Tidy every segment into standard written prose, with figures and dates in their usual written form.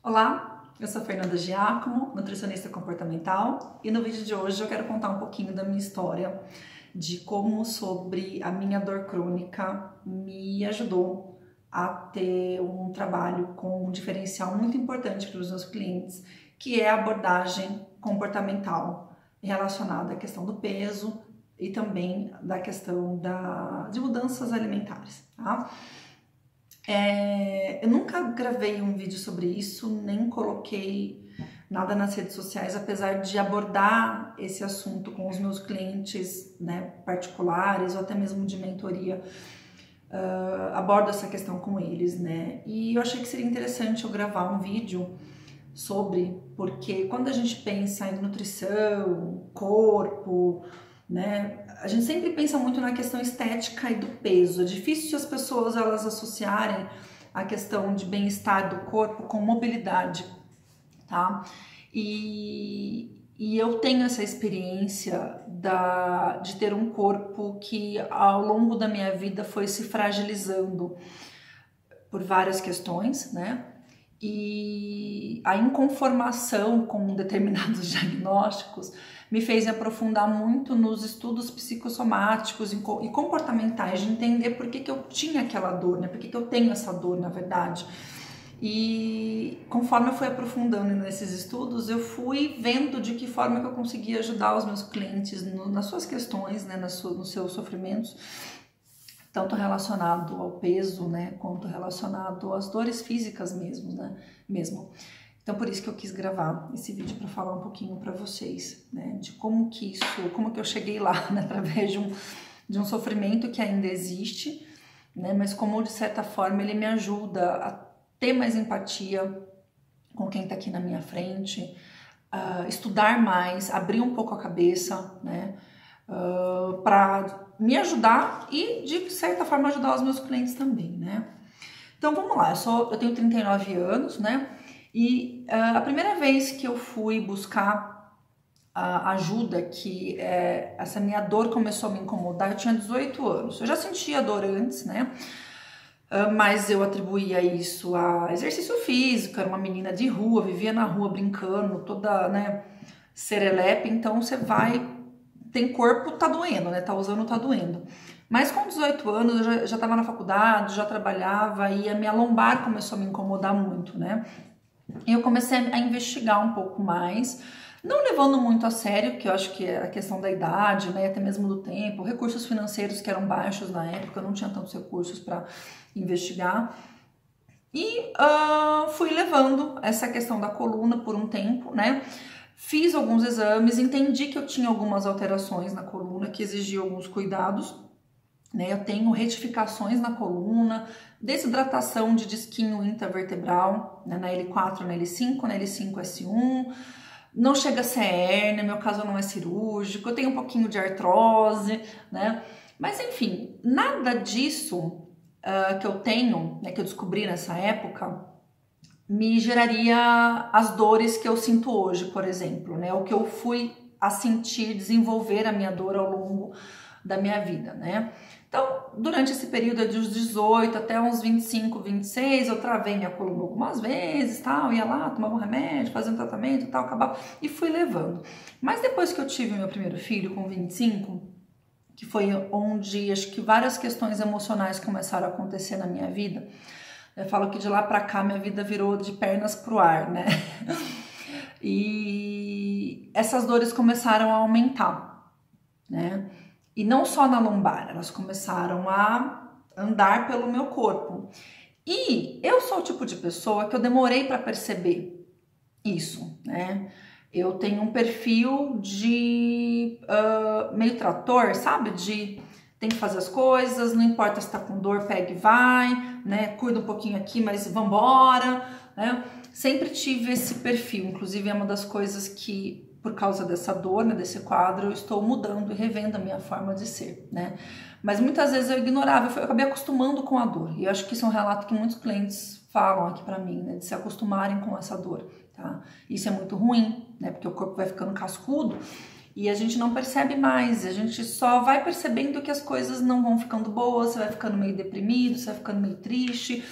Olá, eu sou Fernanda Giacomo, nutricionista comportamental, e no vídeo de hoje eu quero contar um pouquinho da minha história, de como sobre a minha dor crônica me ajudou a ter um trabalho com um diferencial muito importante para os meus clientes, que é a abordagem comportamental relacionada à questão do peso e também da questão de mudanças alimentares, tá? Eu nunca gravei um vídeo sobre isso, nem coloquei nada nas redes sociais, apesar de abordar esse assunto com os meus clientes, né, particulares ou até mesmo de mentoria, abordo essa questão com eles, né? E eu achei que seria interessante eu gravar um vídeo sobre, porque quando a gente pensa em nutrição, corpo, né, a gente sempre pensa muito na questão estética e do peso. É difícil as pessoas elas associarem a questão de bem-estar do corpo com mobilidade, tá? E eu tenho essa experiência de ter um corpo que ao longo da minha vida foi se fragilizando por várias questões, né? E a inconformação com determinados diagnósticos me fez me aprofundar muito nos estudos psicossomáticos e comportamentais, de entender por que eu tinha aquela dor, né? Por que eu tenho essa dor, na verdade. E conforme eu fui aprofundando nesses estudos, eu fui vendo de que forma que eu conseguia ajudar os meus clientes nas suas questões, né? Nos seus sofrimentos, tanto relacionado ao peso, né, quanto relacionado às dores físicas mesmo, né, Então por isso que eu quis gravar esse vídeo para falar um pouquinho para vocês, né, de como que eu cheguei lá, né, através de um sofrimento que ainda existe, né, mas como de certa forma ele me ajuda a ter mais empatia com quem está aqui na minha frente, estudar mais, abrir um pouco a cabeça, né, para me ajudar e de certa forma ajudar os meus clientes também, né? Então vamos lá, eu tenho 39 anos, né? E a primeira vez que eu fui buscar a ajuda, que essa minha dor começou a me incomodar, eu tinha 18 anos. Eu já sentia dor antes, né? Mas eu atribuía isso a exercício físico, era uma menina de rua, vivia na rua brincando, toda, né, serelepe, então você vai, tem corpo, tá doendo, né, tá usando, tá doendo. Mas com 18 anos eu já tava na faculdade, já trabalhava e a minha lombar começou a me incomodar muito, né. E eu comecei a investigar um pouco mais, não levando muito a sério, que eu acho que é a questão da idade, né, até mesmo do tempo, recursos financeiros que eram baixos na época, eu não tinha tantos recursos para investigar. E fui levando essa questão da coluna por um tempo, né, fiz alguns exames, entendi que eu tinha algumas alterações na coluna que exigiam alguns cuidados, né, eu tenho retificações na coluna, desidratação de disquinho intervertebral, né, na L4, na L5, na L5S1, não chega a ser hérnia, meu caso não é cirúrgico, eu tenho um pouquinho de artrose, né, mas enfim, nada disso que eu tenho, né, que eu descobri nessa época, me geraria as dores que eu sinto hoje, por exemplo, né, o que eu fui a sentir, desenvolver a minha dor ao longo da minha vida, né. Então, durante esse período dos 18 até uns 25, 26, eu travei minha coluna algumas vezes, tal, ia lá, tomava um remédio, fazia um tratamento, tal, acabava, e fui levando. Mas depois que eu tive meu primeiro filho, com 25, que foi onde acho que várias questões emocionais começaram a acontecer na minha vida, eu falo que de lá pra cá minha vida virou de pernas pro ar, né? E essas dores começaram a aumentar, né? E não só na lombar, elas começaram a andar pelo meu corpo. E eu sou o tipo de pessoa que eu demorei para perceber isso, né? Eu tenho um perfil de meio trator, sabe? De tem que fazer as coisas, não importa se tá com dor, pega e vai, né? Cuida um pouquinho aqui, mas vambora, né? Sempre tive esse perfil, inclusive é uma das coisas que, por causa dessa dor, né, desse quadro, eu estou mudando e revendo a minha forma de ser, né? Mas muitas vezes eu ignorava, eu acabei acostumando com a dor. E eu acho que isso é um relato que muitos clientes falam aqui pra mim, né? De se acostumarem com essa dor, tá? Isso é muito ruim, né? Porque o corpo vai ficando cascudo e a gente não percebe mais, a gente só vai percebendo que as coisas não vão ficando boas, você vai ficando meio deprimido, você vai ficando meio triste,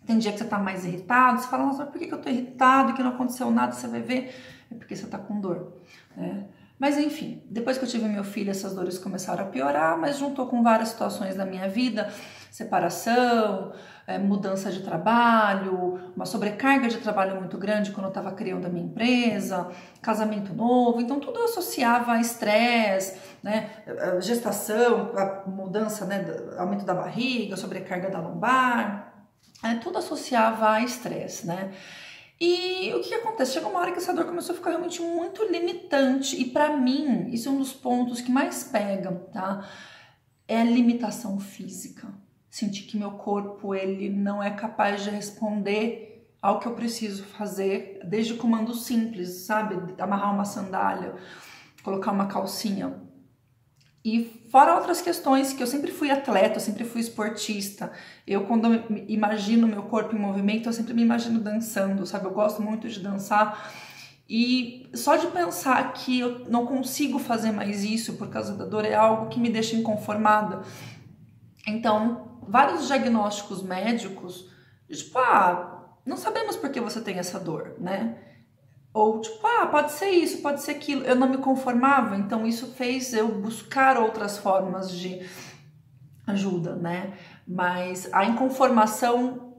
Tem dia que você tá mais irritado, você fala, nossa, por que eu tô irritado, que não aconteceu nada, você vai ver, é porque você tá com dor, né? Mas enfim, depois que eu tive meu filho, essas dores começaram a piorar, mas juntou com várias situações da minha vida, separação, mudança de trabalho, uma sobrecarga de trabalho muito grande quando eu estava criando a minha empresa, casamento novo, então tudo associava a estresse, né, gestação, a mudança, né, aumento da barriga, sobrecarga da lombar, tudo associava a estresse, né? E o que acontece? Chegou uma hora que essa dor começou a ficar realmente muito limitante, e para mim, isso é um dos pontos que mais pega, tá? É a limitação física. Sentir que meu corpo, ele não é capaz de responder ao que eu preciso fazer, desde comandos simples, sabe? Amarrar uma sandália, colocar uma calcinha. E fora outras questões, que eu sempre fui atleta, eu sempre fui esportista. Eu, quando eu imagino meu corpo em movimento, eu sempre me imagino dançando, sabe? Eu gosto muito de dançar. E só de pensar que eu não consigo fazer mais isso por causa da dor é algo que me deixa inconformada. Então, vários diagnósticos médicos, tipo, não sabemos por que você tem essa dor, né? Ou tipo, pode ser isso, pode ser aquilo. Eu não me conformava, então isso fez eu buscar outras formas de ajuda, né? Mas a inconformação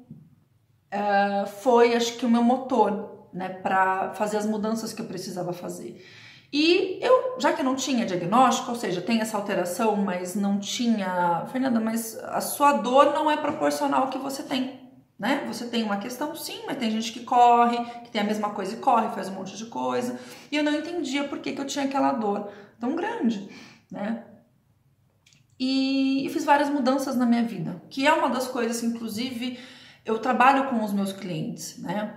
foi, acho que, o meu motor, né? Para fazer as mudanças que eu precisava fazer. E eu, já que não tinha diagnóstico, ou seja, tem essa alteração, mas não tinha... Fernanda, mas a sua dor não é proporcional ao que você tem. Né? Você tem uma questão, sim, mas tem gente que corre, que tem a mesma coisa e corre, faz um monte de coisa. E eu não entendia por que eu tinha aquela dor tão grande, né? E fiz várias mudanças na minha vida, que é uma das coisas, inclusive, eu trabalho com os meus clientes, né?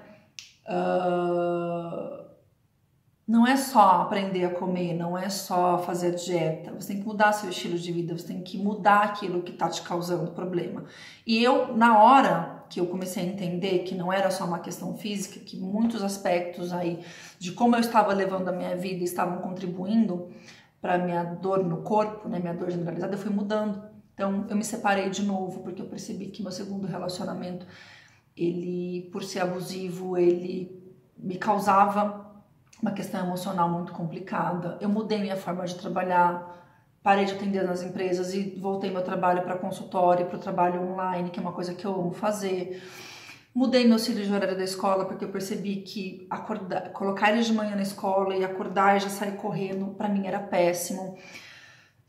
Não é só aprender a comer, não é só fazer dieta, você tem que mudar seu estilo de vida, você tem que mudar aquilo que está te causando problema. E eu, na hora que eu comecei a entender que não era só uma questão física, que muitos aspectos aí de como eu estava levando a minha vida estavam contribuindo para minha dor no corpo, né, minha dor generalizada, eu fui mudando. Então eu me separei de novo, porque eu percebi que meu segundo relacionamento, ele, por ser abusivo, ele me causava uma questão emocional muito complicada. Eu mudei minha forma de trabalhar, parei de atender nas empresas e voltei meu trabalho para consultório, para o trabalho online, que é uma coisa que eu amo fazer. Mudei meu auxílio de horário da escola, porque eu percebi que colocar eles de manhã na escola e acordar e já sair correndo, para mim era péssimo.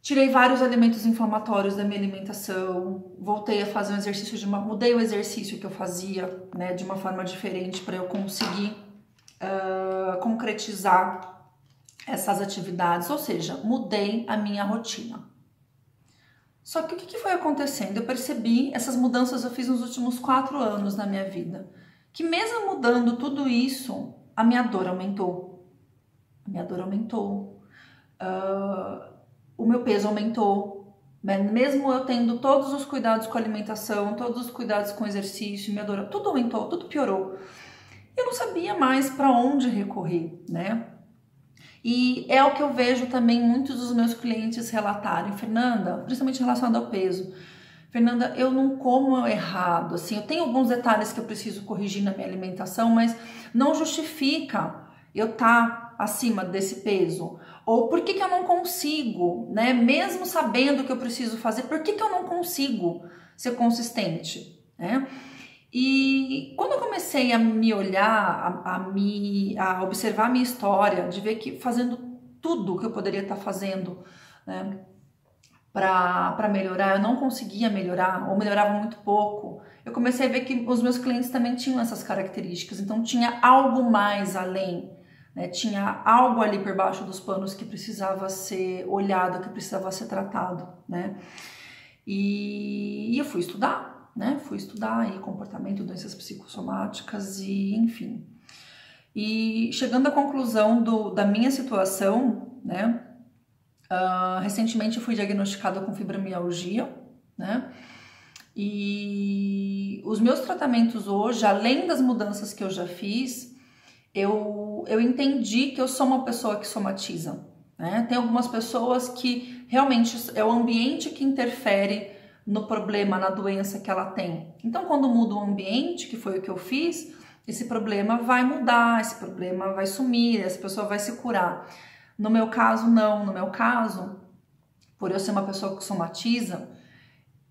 Tirei vários alimentos inflamatórios da minha alimentação, voltei a fazer um exercício mudei o exercício que eu fazia, né, de uma forma diferente para eu conseguir concretizar essas atividades, ou seja, mudei a minha rotina. Só que o que foi acontecendo? Eu percebi, essas mudanças eu fiz nos últimos 4 anos na minha vida, que mesmo mudando tudo isso, a minha dor aumentou. A minha dor aumentou. O meu peso aumentou. Mesmo eu tendo todos os cuidados com a alimentação, todos os cuidados com o exercício, minha dor, tudo aumentou, tudo piorou. Eu não sabia mais para onde recorrer, né? E é o que eu vejo também muitos dos meus clientes relatarem, Fernanda, principalmente relacionado ao peso. Fernanda, eu não como errado, assim, eu tenho alguns detalhes que eu preciso corrigir na minha alimentação, mas não justifica eu estar acima desse peso. Ou por que eu não consigo, né? Mesmo sabendo o que eu preciso fazer, por que eu não consigo ser consistente, né? E quando eu comecei a me olhar, a observar a minha história, de ver que fazendo tudo que eu poderia estar fazendo, né, para melhorar, eu não conseguia melhorar, ou melhorava muito pouco, eu comecei a ver que os meus clientes também tinham essas características, então tinha algo mais além, né, tinha algo ali por baixo dos panos que precisava ser olhado, que precisava ser tratado, né, e eu fui estudar. Fui estudar aí comportamento, doenças psicossomáticas e enfim. E chegando à conclusão da minha situação, né? Recentemente eu fui diagnosticada com fibromialgia, né? E os meus tratamentos hoje, além das mudanças que eu já fiz, eu entendi que eu sou uma pessoa que somatiza, né? Tem algumas pessoas que realmente é o ambiente que interfere no problema, na doença que ela tem. Então, quando muda o ambiente, que foi o que eu fiz, esse problema vai mudar, esse problema vai sumir, essa pessoa vai se curar. No meu caso, não. No meu caso, por eu ser uma pessoa que somatiza,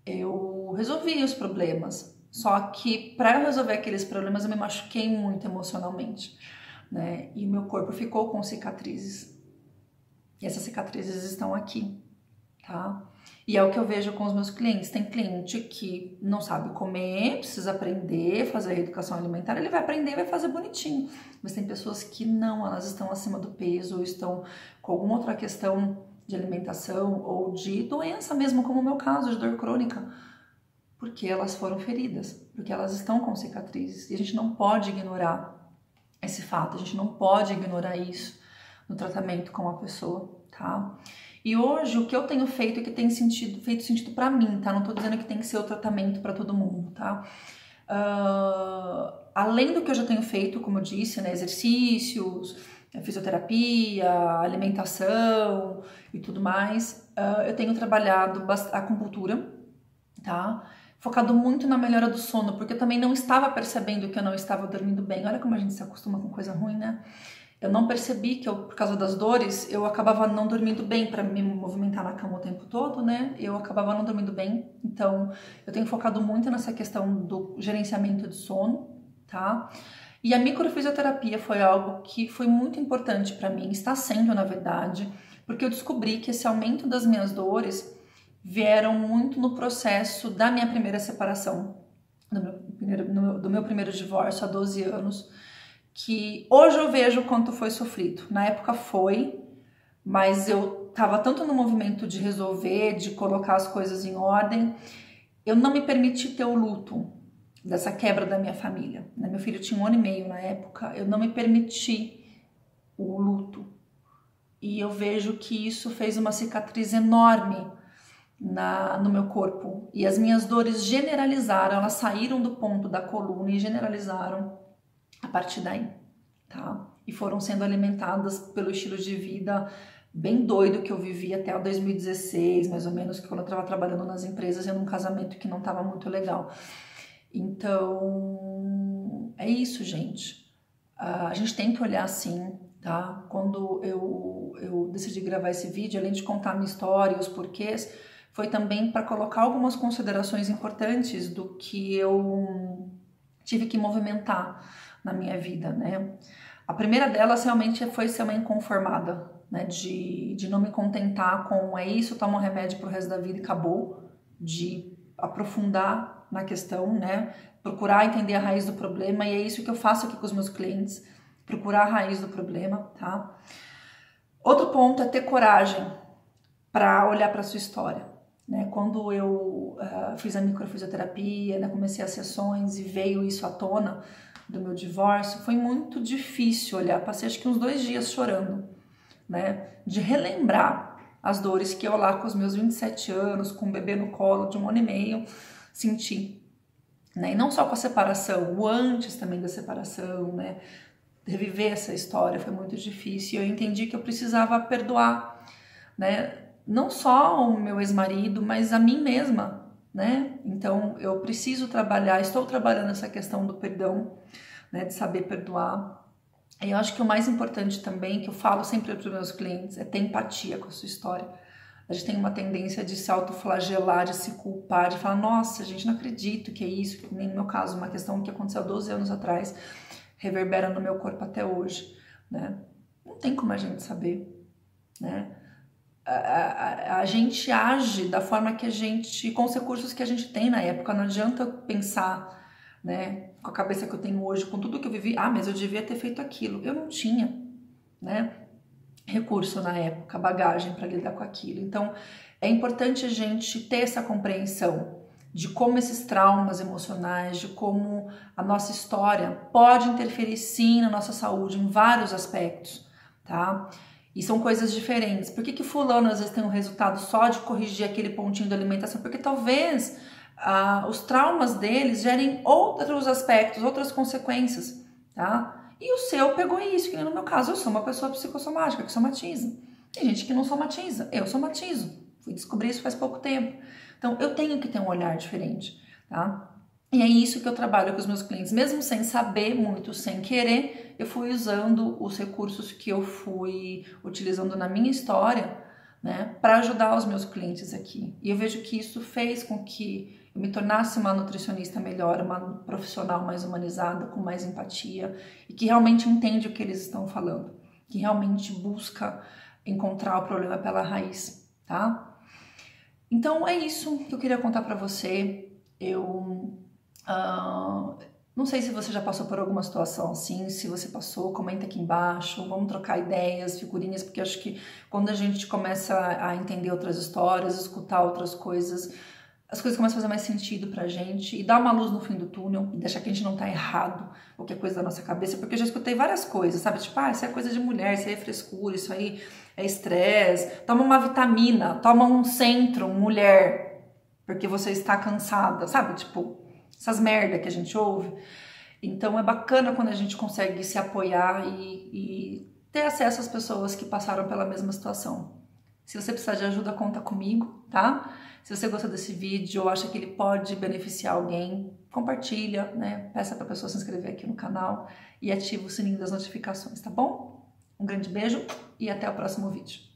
eu resolvi os problemas. Só que para eu resolver aqueles problemas, eu me machuquei muito emocionalmente, né? E meu corpo ficou com cicatrizes. E essas cicatrizes estão aqui, tá? E é o que eu vejo com os meus clientes. Tem cliente que não sabe comer, precisa aprender, fazer a reeducação alimentar, ele vai aprender e vai fazer bonitinho. Mas tem pessoas que não, elas estão acima do peso, ou estão com alguma outra questão de alimentação ou de doença mesmo, como o meu caso, de dor crônica, porque elas foram feridas, porque elas estão com cicatrizes. E a gente não pode ignorar esse fato, a gente não pode ignorar isso no tratamento com a pessoa, tá? E hoje o que eu tenho feito é que tem feito sentido pra mim, tá? Não tô dizendo que tem que ser o tratamento pra todo mundo, tá? Além do que eu já tenho feito, como eu disse, né? Exercícios, fisioterapia, alimentação e tudo mais, eu tenho trabalhado a acupuntura, tá? Focado muito na melhora do sono, porque eu também não estava percebendo que eu não estava dormindo bem. Olha como a gente se acostuma com coisa ruim, né? Eu não percebi que por causa das dores, eu acabava não dormindo bem para me movimentar na cama o tempo todo, né? Eu acabava não dormindo bem. Então, eu tenho focado muito nessa questão do gerenciamento de sono, tá? E a microfisioterapia foi algo que foi muito importante para mim, está sendo, na verdade, porque eu descobri que esse aumento das minhas dores vieram muito no processo da minha primeira separação, do meu primeiro divórcio há 12 anos, que hoje eu vejo o quanto foi sofrido. Na época foi, mas eu estava tanto no movimento de resolver, de colocar as coisas em ordem, eu não me permiti ter o luto dessa quebra da minha família. Meu filho tinha 1 ano e meio na época, eu não me permiti o luto. E eu vejo que isso fez uma cicatriz enorme no meu corpo. E as minhas dores generalizaram, elas saíram do ponto da coluna e generalizaram a partir daí, tá? E foram sendo alimentadas pelo estilo de vida bem doido que eu vivi até 2016, mais ou menos, que quando eu estava trabalhando nas empresas e num casamento que não estava muito legal. Então, é isso, gente. A gente tem que olhar assim, tá? Quando eu decidi gravar esse vídeo, além de contar a minha história e os porquês, foi também para colocar algumas considerações importantes do que eu tive que movimentar na minha vida, né? A primeira delas realmente foi ser uma inconformada, né? De não me contentar com é isso, toma um remédio pro resto da vida e acabou, de aprofundar na questão, né? Procurar entender a raiz do problema, e é isso que eu faço aqui com os meus clientes, procurar a raiz do problema, tá? Outro ponto é ter coragem para olhar para sua história, né? Quando eu fiz a microfisioterapia, né? Comecei as sessões e veio isso à tona do meu divórcio, foi muito difícil olhar, passei acho que uns 2 dias chorando, né? De relembrar as dores que eu lá com os meus 27 anos, com um bebê no colo de 1 ano e meio, senti, né? E não só com a separação, o antes também da separação, né? Reviver essa história foi muito difícil. Eu entendi que eu precisava perdoar, né? Não só o meu ex-marido, mas a mim mesma, né? Então eu preciso trabalhar, estou trabalhando essa questão do perdão, né? De saber perdoar. E eu acho que o mais importante também, que eu falo sempre para os meus clientes, é ter empatia com a sua história. A gente tem uma tendência de se autoflagelar, de se culpar, de falar, nossa, gente, não acredito que é isso, que nem no meu caso, uma questão que aconteceu 12 anos atrás, reverbera no meu corpo até hoje, né? Não tem como a gente saber, né? A gente age da forma que a gente, com os recursos que a gente tem na época, não adianta pensar, né, com a cabeça que eu tenho hoje, com tudo que eu vivi, mas eu devia ter feito aquilo. Eu não tinha, né, recurso na época, bagagem para lidar com aquilo. Então, é importante a gente ter essa compreensão de como esses traumas emocionais, de como a nossa história pode interferir sim na nossa saúde em vários aspectos, tá? E são coisas diferentes. Por que fulano às vezes tem um resultado só de corrigir aquele pontinho da alimentação? Porque talvez os traumas deles gerem outros aspectos, outras consequências, tá? E o seu pegou isso, que no meu caso eu sou uma pessoa psicossomática, que somatiza. Tem gente que não somatiza, eu somatizo. Fui descobrir isso faz pouco tempo. Então, eu tenho que ter um olhar diferente, tá? E é isso que eu trabalho com os meus clientes, mesmo sem saber muito, sem querer, eu fui usando os recursos que eu fui utilizando na minha história, né, para ajudar os meus clientes aqui. E eu vejo que isso fez com que eu me tornasse uma nutricionista melhor, uma profissional mais humanizada, com mais empatia e que realmente entende o que eles estão falando, que realmente busca encontrar o problema pela raiz, tá? Então é isso que eu queria contar para você. Não sei se você já passou por alguma situação assim, se você passou, comenta aqui embaixo, vamos trocar ideias, figurinhas, porque eu acho que quando a gente começa a entender outras histórias, escutar outras coisas, as coisas começam a fazer mais sentido pra gente e dar uma luz no fim do túnel, deixar que a gente não tá errado, ou que é coisa da nossa cabeça, porque eu já escutei várias coisas, sabe? Tipo, isso é coisa de mulher, isso aí é frescura, isso aí é estresse, toma uma vitamina, toma um Centrum, mulher, porque você está cansada, sabe? Tipo, essas merda que a gente ouve. Então é bacana quando a gente consegue se apoiar e ter acesso às pessoas que passaram pela mesma situação. Se você precisar de ajuda, conta comigo, tá? Se você gostou desse vídeo ou acha que ele pode beneficiar alguém, compartilha, né? Peça pra pessoa se inscrever aqui no canal e ativa o sininho das notificações, tá bom? Um grande beijo e até o próximo vídeo.